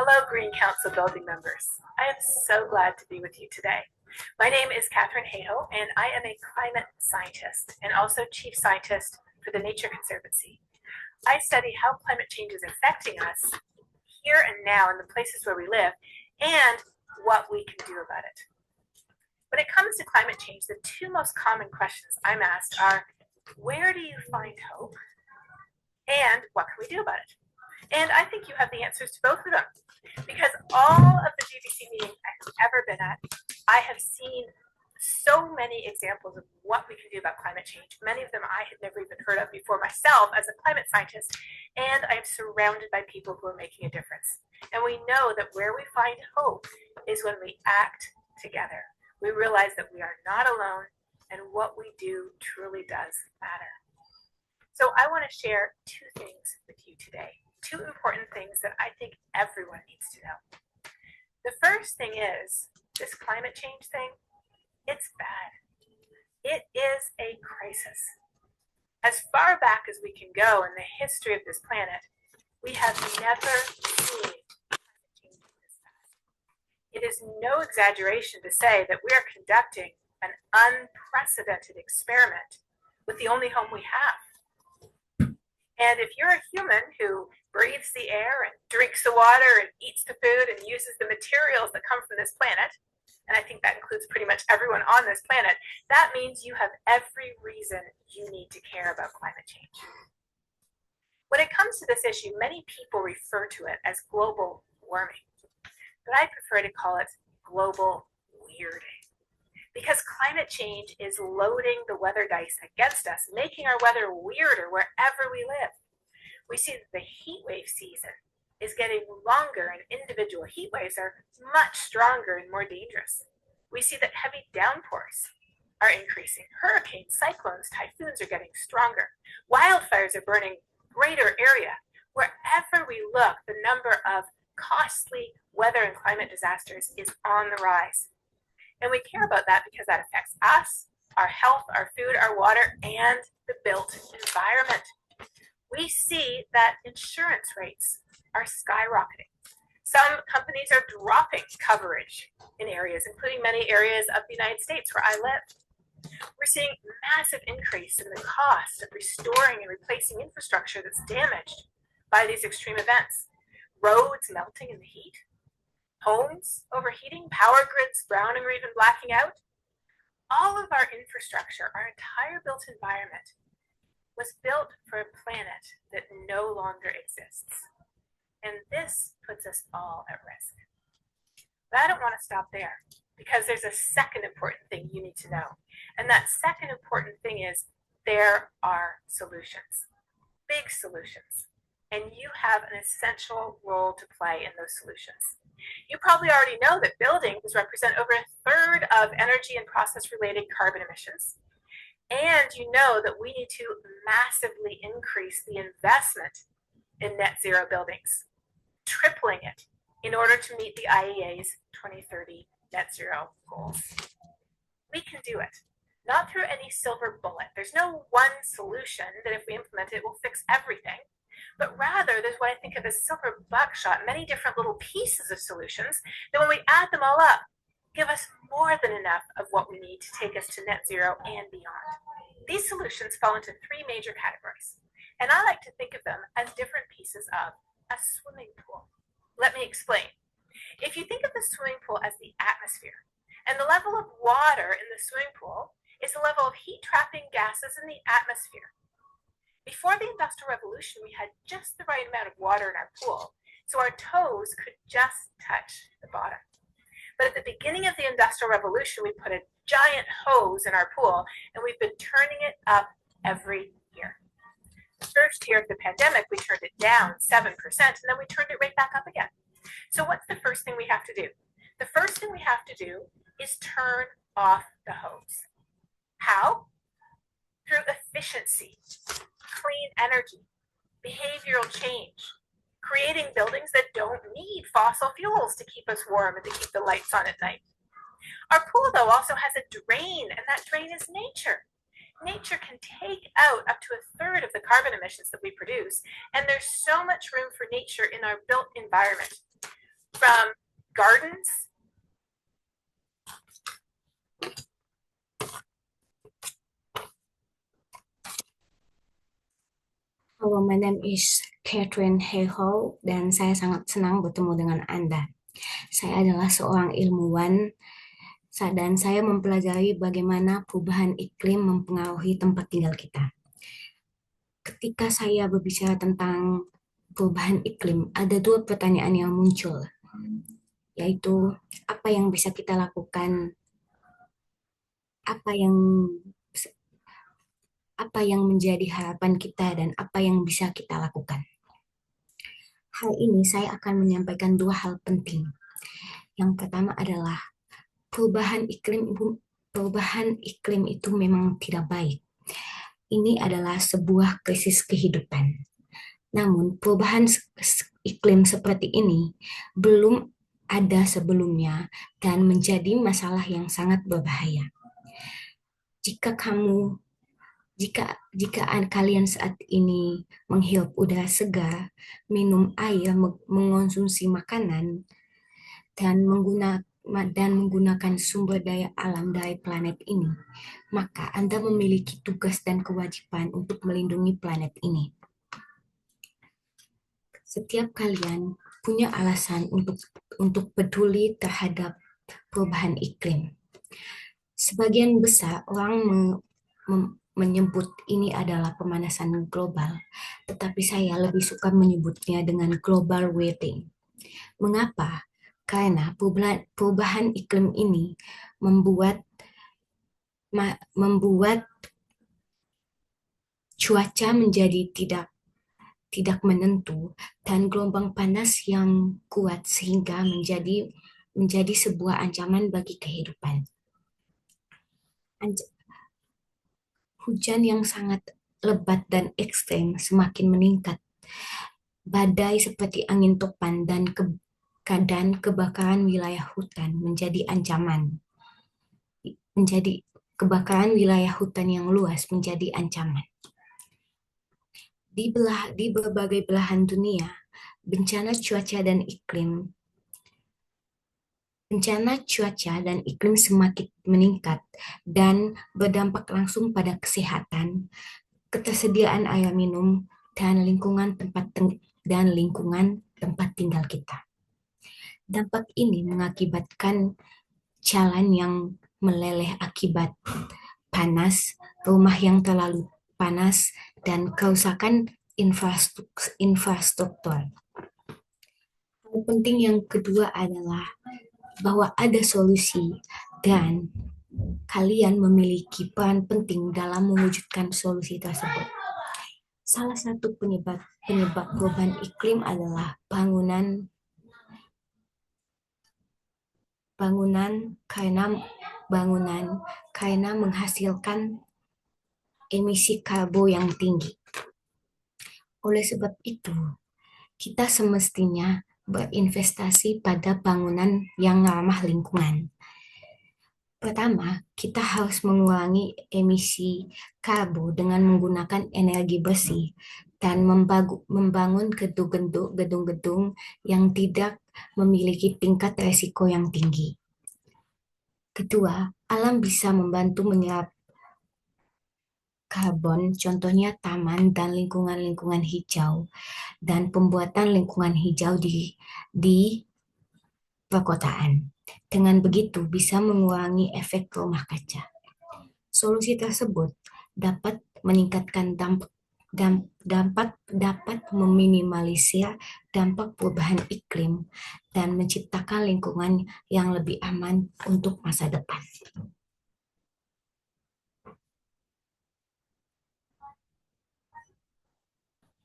Hello, Green Council building members. I am so glad to be with you today. My name is Catherine Hayhoe, and I am a climate scientist and also chief scientist for the Nature Conservancy. I study how climate change is affecting us here and now in the places where we live and what we can do about it. When it comes to climate change, the two most common questions I'm asked are, where do you find hope? And what can we do about it? And I think you have the answers to both of them, because all of the GBC meetings I've ever been at, I have seen so many examples of what we can do about climate change. Many of them I had never even heard of before myself as a climate scientist, and I'm surrounded by people who are making a difference. And we know that where we find hope is when we act together. We realize that we are not alone, and what we do truly does matter. So I want to share two things with you today. Two important things that I think everyone needs to know. The first thing is this climate change thing, it's bad. It is a crisis. As far back as we can go in the history of this planet, we have never seen climate change this fast. It is no exaggeration to say that we are conducting an unprecedented experiment with the only home we have. And if you're a human who breathes the air and drinks the water and eats the food and uses the materials that come from this planet, and I think that includes pretty much everyone on this planet, that means you have every reason you need to care about climate change. When it comes to this issue, many people refer to it as global warming, but I prefer to call it global weirding. Because climate change is loading the weather dice against us, making our weather weirder wherever we live. We see that the heat wave season is getting longer and individual heat waves are much stronger and more dangerous. We see that heavy downpours are increasing. Hurricanes, cyclones, typhoons are getting stronger. Wildfires are burning greater area. Wherever we look, the number of costly weather and climate disasters is on the rise. And we care about that because that affects us, our health, our food, our water, and the built environment. We see that insurance rates are skyrocketing. Some companies are dropping coverage in areas, including many areas of the United States where I live. We're seeing massive increase in the cost of restoring and replacing infrastructure that's damaged by these extreme events. Roads melting in the heat, homes overheating, power grids browning or even blacking out. All of our infrastructure, our entire built environment, was built for a planet that no longer exists. And this puts us all at risk. But I don't want to stop there, because there's a second important thing you need to know. And that second important thing is there are solutions, big solutions. And you have an essential role to play in those solutions. You probably already know that buildings represent over a third of energy and process-related carbon emissions. And you know that we need to massively increase the investment in net zero buildings, tripling it in order to meet the IEA's 2030 net zero goals. We can do it, not through any silver bullet. There's no one solution that if we implement it will fix everything. But rather, there's what I think of as silver buckshot, many different little pieces of solutions that when we add them all up, give us more than enough of what we need to take us to net zero and beyond. These solutions fall into three major categories, and I like to think of them as different pieces of a swimming pool. Let me explain. If you think of the swimming pool as the atmosphere, and the level of water in the swimming pool is the level of heat-trapping gases in the atmosphere. Before the Industrial Revolution, we had just the right amount of water in our pool, so our toes could just touch the bottom. But at the beginning of the Industrial Revolution, we put a giant hose in our pool, and we've been turning it up every year. The first year of the pandemic, we turned it down 7%, and then we turned it right back up again. So what's the first thing we have to do? The first thing we have to do is turn off the hose. How? Through efficiency, clean energy, behavioral change, creating buildings that don't need fossil fuels to keep us warm and to keep the lights on at night. Our pool, though, also has a drain, and that drain is nature. Nature can take out up to a third of the carbon emissions that we produce, and there's so much room for nature in our built environment. from gardens. Hello, my name is Catherine Heho dan saya sangat senang bertemu dengan Anda. Saya adalah seorang ilmuwan dan saya mempelajari bagaimana perubahan iklim mempengaruhi tempat tinggal kita. Ketika saya berbicara tentang perubahan iklim, ada dua pertanyaan yang muncul, yaitu apa yang bisa kita lakukan, apa yang apa yang menjadi harapan kita dan apa yang bisa kita lakukan. Hal ini saya akan menyampaikan dua hal penting. Yang pertama adalah perubahan iklim itu memang tidak baik. Ini adalah sebuah krisis kehidupan. Namun perubahan iklim seperti ini belum ada sebelumnya dan menjadi masalah yang sangat berbahaya. Jika kamu jika kalian saat ini menghirup udara segar, minum air, mengonsumsi makanan, dan menggunakan sumber daya alam dari planet ini, maka Anda memiliki tugas dan kewajiban untuk melindungi planet ini. Setiap kalian punya alasan untuk peduli terhadap perubahan iklim. Sebagian besar orang menyebut ini adalah pemanasan global, tetapi saya lebih suka menyebutnya dengan global warming. Mengapa? Karena perubahan iklim ini membuat cuaca menjadi tidak menentu dan gelombang panas yang kuat sehingga menjadi sebuah ancaman bagi kehidupan. Hujan yang sangat lebat dan ekstrem semakin meningkat. Badai seperti angin topan dan kebakaran wilayah hutan menjadi ancaman. Kebakaran wilayah hutan yang luas menjadi ancaman. Di berbagai belahan dunia, bencana cuaca dan iklim semakin meningkat dan berdampak langsung pada kesehatan, ketersediaan air minum, dan lingkungan tempat tinggal kita. Dampak ini mengakibatkan jalan yang meleleh akibat panas, rumah yang terlalu panas, dan kerusakan infrastruktur. Hal penting yang kedua adalah bahwa ada solusi dan kalian memiliki peran penting dalam mewujudkan solusi tersebut. Salah satu penyebab perubahan iklim adalah bangunan karena menghasilkan emisi karbon yang tinggi. Oleh sebab itu, kita semestinya berinvestasi pada bangunan yang ramah lingkungan. Pertama, kita harus mengurangi emisi karbon dengan menggunakan energi bersih dan membangun gedung-gedung yang tidak memiliki tingkat risiko yang tinggi. Kedua, alam bisa membantu menyerap karbon, contohnya taman dan lingkungan hijau, dan pembuatan lingkungan hijau di perkotaan. Dengan begitu bisa mengurangi efek rumah kaca. Solusi tersebut dapat meningkatkan dapat meminimalisir dampak perubahan iklim dan menciptakan lingkungan yang lebih aman untuk masa depan.